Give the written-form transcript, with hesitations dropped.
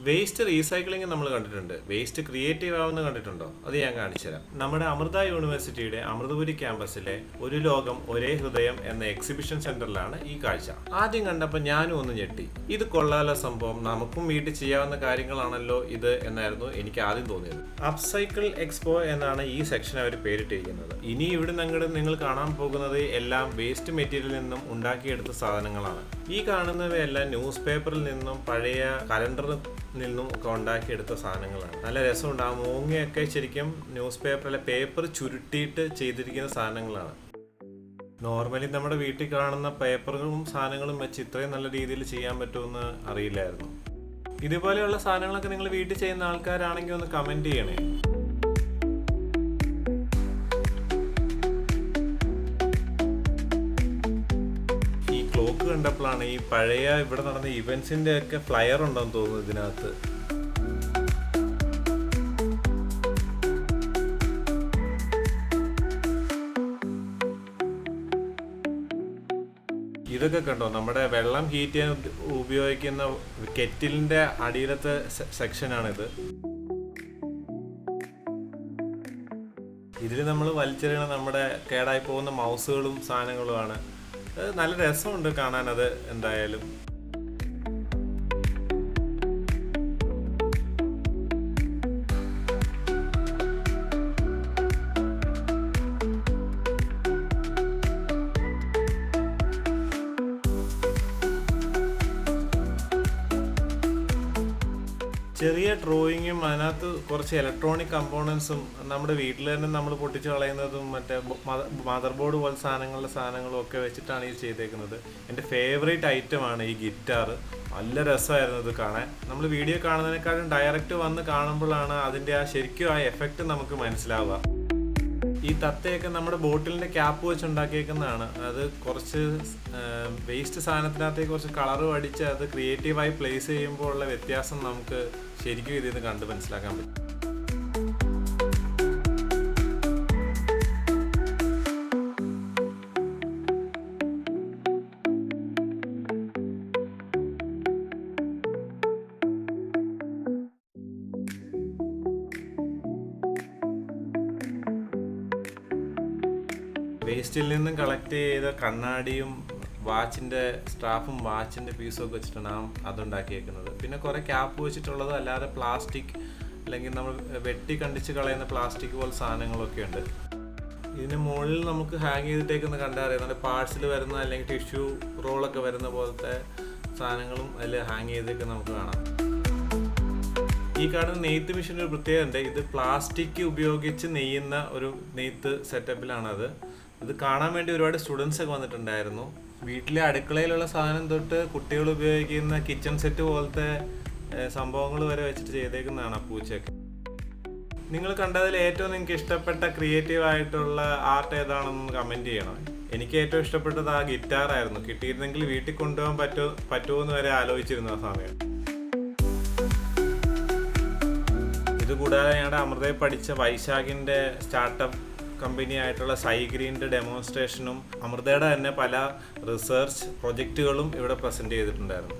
Waste recycling നമ്മൾ കണ്ടിട്ടുണ്ട്. Waste creative ആവുന്ന കണ്ടിട്ടുണ്ടോ? അത് ഞാൻ കാണിച്ചുതരാം. നമ്മുടെ അമൃത യൂണിവേഴ്സിറ്റിയുടെ അമൃതപുരി ക്യാമ്പസിലെ ഒരു ലോകം ഒരേ ഹൃദയം എന്ന എക്സിബിഷൻ സെന്ററിലാണ് ഈ കാഴ്ച. ആദ്യം കണ്ടപ്പോൾ ഞാനും ഒന്ന് ഞെട്ടി. ഇത് കൊള്ളാലോ സംഭവം, നമുക്കും വീട്ടിൽ ചെയ്യാവുന്ന കാര്യങ്ങളാണല്ലോ ഇത് എന്നായിരുന്നു എനിക്ക് ആദ്യം തോന്നിയത്. അപ്സൈക്കിൾ എക്സ്പോ എന്നാണ് ഈ സെക്ഷൻ അവർ പേരിട്ടിരിക്കുന്നത്. ഇനി ഇവിടെ നിങ്ങൾ കാണാൻ പോകുന്നത് എല്ലാം വേസ്റ്റ് മെറ്റീരിയലിൽ നിന്നും ഉണ്ടാക്കിയെടുത്ത സാധനങ്ങളാണ്. ഈ കാണുന്നവയെല്ലാം ന്യൂസ് പേപ്പറിൽ നിന്നും പഴയ കലണ്ടറിൽ നിന്നും ഒക്കെ ഉണ്ടാക്കിയെടുത്ത സാധനങ്ങളാണ്. നല്ല രസമുണ്ട്. ആ മൂങ്ങയൊക്കെ ശരിക്കും ന്യൂസ് പേപ്പറിലെ പേപ്പർ ചുരുട്ടിയിട്ട് ചെയ്തിരിക്കുന്ന സാധനങ്ങളാണ്. നോർമലി നമ്മുടെ വീട്ടിൽ കാണുന്ന പേപ്പറുകളും സാധനങ്ങളും വെച്ച് ഇത്രയും നല്ല രീതിയിൽ ചെയ്യാൻ പറ്റുമെന്ന് അറിയില്ലായിരുന്നു. ഇതുപോലെയുള്ള സാധനങ്ങളൊക്കെ നിങ്ങൾ വീട്ടിൽ ചെയ്യുന്ന ആൾക്കാരാണെങ്കിൽ ഒന്ന് കമൻറ്റ് ചെയ്യണേ. ക്ലോക്ക് കണ്ടപ്പോഴാണ് ഈ പഴയ ഇവിടെ നടന്ന ഇവന്റ്സിന്റെ ഒക്കെ ഫ്ലയർ ഉണ്ടെന്ന് തോന്നുന്നു ഇതിനകത്ത്. ഇതൊക്കെ കണ്ടോ, നമ്മുടെ വെള്ളം ഹീറ്റ് ചെയ്യാൻ ഉപയോഗിക്കുന്ന കെറ്റിലിന്റെ അടിയിലത്തെ സെക്ഷനാണിത്. ഇതിൽ നമ്മൾ വലിച്ചെറിയണ നമ്മുടെ കേടായി പോകുന്ന മൗസുകളും സാധനങ്ങളുമാണ്. നല്ല രസമുണ്ട് കാണാനത്. എന്തായാലും ചെറിയ ഡ്രോയിങ്ങും അതിനകത്ത് കുറച്ച് ഇലക്ട്രോണിക് കമ്പോണൻസും നമ്മുടെ വീട്ടിൽ തന്നെ നമ്മൾ പൊട്ടിച്ച് കളയുന്നതും മറ്റേ മദർ ബോർഡ് പോലെ സാധനങ്ങളും ഒക്കെ വെച്ചിട്ടാണ് ഈ ചെയ്തേക്കുന്നത്. എൻ്റെ ഫേവറേറ്റ് ഐറ്റമാണ് ഈ ഗിറ്റാർ. നല്ല രസമായിരുന്നു ഇത് കാണാൻ. നമ്മൾ വീഡിയോ കാണുന്നതിനേക്കാളും ഡയറക്റ്റ് വന്ന് കാണുമ്പോഴാണ് അതിൻ്റെ ശരിക്കും ആ എഫക്റ്റ് നമുക്ക് മനസ്സിലാവുക. ഈ തത്തയൊക്കെ നമ്മുടെ ബോട്ടിലിൻ്റെ ക്യാപ്പ് വെച്ച് ഉണ്ടാക്കിയേക്കുന്നതാണ്. അത് കുറച്ച് വേസ്റ്റ് സാധനത്തിനകത്തേക്ക് കുറച്ച് കളറ് അടിച്ച് അത് ക്രിയേറ്റീവായി പ്ലേസ് ചെയ്യുമ്പോൾ ഉള്ള വ്യത്യാസം നമുക്ക് ശരിക്കും ഇതിൽ നിന്ന് കണ്ട് മനസ്സിലാക്കാൻ പറ്റും. വേസ്റ്റിൽ നിന്നും കളക്ട് ചെയ്ത കണ്ണാടിയും വാച്ചിൻ്റെ സ്ട്രാഫും വാച്ചിൻ്റെ പീസും ഒക്കെ വെച്ചിട്ടാണ് അതുണ്ടാക്കിയേക്കുന്നത്. പിന്നെ കുറേ ക്യാപ്പ് വെച്ചിട്ടുള്ളത്, അല്ലാതെ പ്ലാസ്റ്റിക് അല്ലെങ്കിൽ നമ്മൾ വെട്ടി കണ്ടിച്ച് കളയുന്ന പ്ലാസ്റ്റിക് പോലെ സാധനങ്ങളൊക്കെ ഉണ്ട്. ഇതിന് മുകളിൽ നമുക്ക് ഹാങ് ചെയ്തിട്ടേക്കുന്ന കണ്ടാൽ അറിയാം, നല്ല പാർട്സിൽ വരുന്ന അല്ലെങ്കിൽ ടിഷ്യൂ റോളൊക്കെ വരുന്ന പോലത്തെ സാധനങ്ങളും അതിൽ ഹാങ് ചെയ്തൊക്കെ നമുക്ക് കാണാം. ഈ കാണുന്ന നെയ്ത്ത് മെഷീൻ ഒരു പ്രത്യേകത ഉണ്ട്. ഇത് പ്ലാസ്റ്റിക് ഉപയോഗിച്ച് നെയ്യുന്ന ഒരു നെയ്ത്ത് സെറ്റപ്പിലാണത്. ഇത് കാണാൻ വേണ്ടി ഒരുപാട് സ്റ്റുഡൻസ് ഒക്കെ വന്നിട്ടുണ്ടായിരുന്നു. വീട്ടിലെ അടുക്കളയിലുള്ള സാധനം തൊട്ട് കുട്ടികൾ ഉപയോഗിക്കുന്ന കിച്ചൺ സെറ്റ് പോലത്തെ സംഭവങ്ങൾ വരെ വെച്ചിട്ട് ചെയ്തേക്കുന്നതാണ് ആ പൂച്ചയൊക്കെ. നിങ്ങൾ കണ്ടതിൽ ഏറ്റവും നിങ്ങൾക്ക് ഇഷ്ടപ്പെട്ട ക്രിയേറ്റീവ് ആയിട്ടുള്ള ആർട്ട് ഏതാണെന്ന് കമൻറ്റ് ചെയ്യണം. എനിക്ക് ഏറ്റവും ഇഷ്ടപ്പെട്ടത് ആ ഗിറ്റാറായിരുന്നു. കിട്ടിയിരുന്നെങ്കിൽ വീട്ടിൽ കൊണ്ടുപോകാൻ പറ്റുമോ എന്ന് വരെ ആലോചിച്ചിരുന്നു ആ സമയം. ഇതുകൂടാതെ ഞങ്ങളുടെ അമൃതയിൽ പഠിച്ച വൈശാഖിൻ്റെ സ്റ്റാർട്ടപ്പ് കമ്പനി ആയിട്ടുള്ള സൈഗ്രീൻ്റെ ഡെമോൺസ്ട്രേഷനും അമൃതയുടെ തന്നെ പല റിസർച്ച് പ്രൊജക്റ്റുകളും ഇവിടെ പ്രസൻറ്റ് ചെയ്തിട്ടുണ്ടായിരുന്നു.